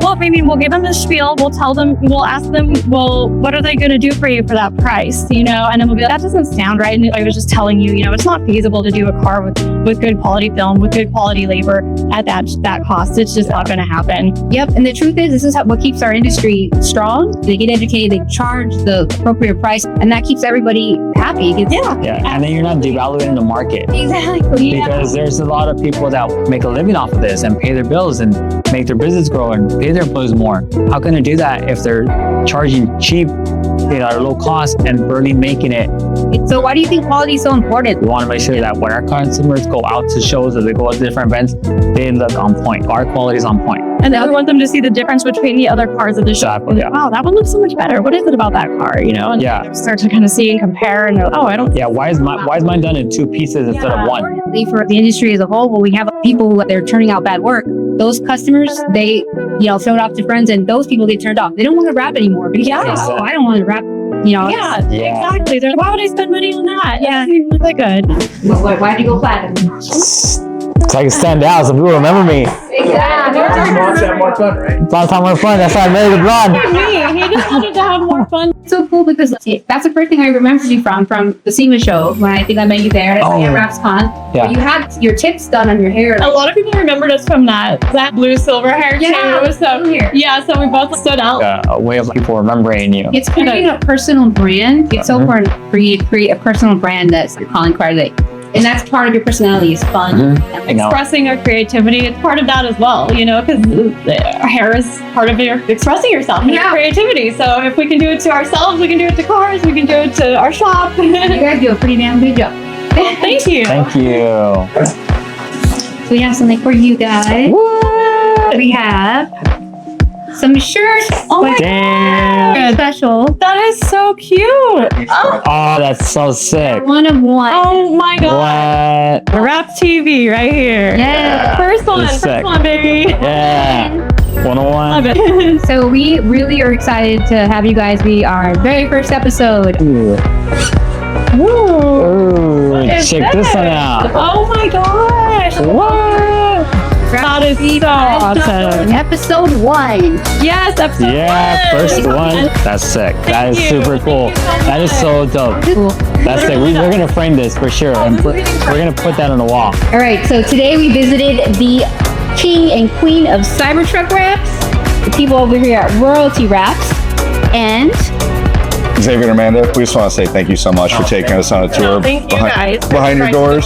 give them the spiel. We'll tell them, we'll ask them, well, what are they going to do for you for that price? And then we'll be like, that doesn't sound right. And I was just telling you, it's not feasible to do a car with good quality film, with good quality labor at that cost. It's just not going to happen. Yep. And the truth is, this is what keeps our industry strong. They get educated, they charge the appropriate price, and that keeps everybody happy. Yeah. And then you're not devaluing the market. Exactly. Because there's a lot of people that make a living off of this and pay their bills and make their business grow and pay their employees more. How can they do that if they're charging cheap, at low cost and barely making it? So why do you think quality is so important? We want to make sure that when our customers go out to shows or they go to different events, they look on point. Our quality is on point. And then we want them to see the difference between the other cars of the shop. Exactly, yeah. Wow, that one looks so much better. What is it about that car? And Yeah. start to kind of see and compare and they're like, oh, I don't. Yeah, why is mine done in 2 pieces instead of 1? Importantly, for the industry as a whole, when we have people who they're turning out bad work, those customers, they, throw it off to friends, and those people get turned off. They don't want to wrap anymore because I don't want to wrap. Yeah, exactly. They're like, why would I spend money on that? Yeah. It doesn't even look that good. Why did you go platinum? So I can stand out so people remember me. Exactly. Have more fun, right? Blonde have more fun. That's why I married a blonde. Me, he just wanted to have more fun. It's so cool because that's the first thing I remember you from the SEMA show when I think I met you there at RapsCon. Yeah. You had your tips done on your hair. A lot of people remembered us from that blue silver hair too. So we both stood out. A way of people remembering you. It's creating a personal brand. It's so important for you to create a personal brand that's your calling card that And that's part of your personality is fun. Expressing our creativity, it's part of that as well, you know, because hair is part of your expressing yourself and your creativity. So if we can do it to ourselves, we can do it to cars, we can do it to our shop. You guys do a pretty damn good job. Thank you. Thank you. So we have something for you guys. What? We have some shirts. Oh my Damn. Special. That is so cute. Oh, that's so sick. One of one. Oh my god. What? Wrap TV right here. Yeah. First That's sick. first one, baby. Yeah. 101. Love it. So we really are excited to have you guys be our very first episode. Ooh, is check this one out. Oh my gosh. What? That is so awesome. Episode 1. Yes, episode Yeah, one. first one. That's sick. That is you. super cool. Thank you so That is so dope. Cool. That's sick. We're gonna frame this for sure, and we're gonna put that on the wall. All right, so today we visited the king and queen of Cybertruck wraps, the people over here at Royalty Wraps, and Xavier and Amanda, we just want to say thank you so much for taking us on a tour Thank you guys. behind your doors.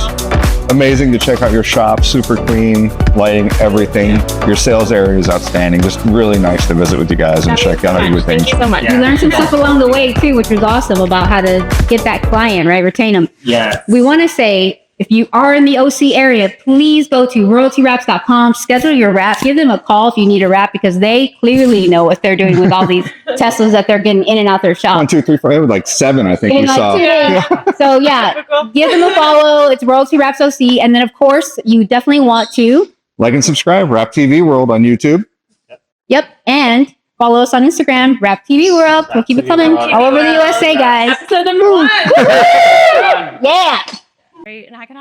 Amazing to check out your shop, super clean, lighting, everything. Your sales area is outstanding. Just really nice to visit with you guys and check out everything. Thank you so much. we learned some stuff along the way too, which was awesome about how to get that client, right? Retain them. Yeah. We want to say, if you are in the OC area, please go to royaltywraps.com, schedule your wrap, give them a call if you need a wrap, because they clearly know what they're doing with all these Teslas that they're getting in and out their shop. 1, 2, 3, 4, like 7, I think we In like saw. 2 days. So yeah, give them a follow. It's Royalty Wraps OC. And then of course, you definitely want to, Like and subscribe, Rap TV World on YouTube. yep, and follow us on Instagram, Wrap TV World. We'll keep it coming all over the USA, guys. Episode number 1. Yeah. Great, and I can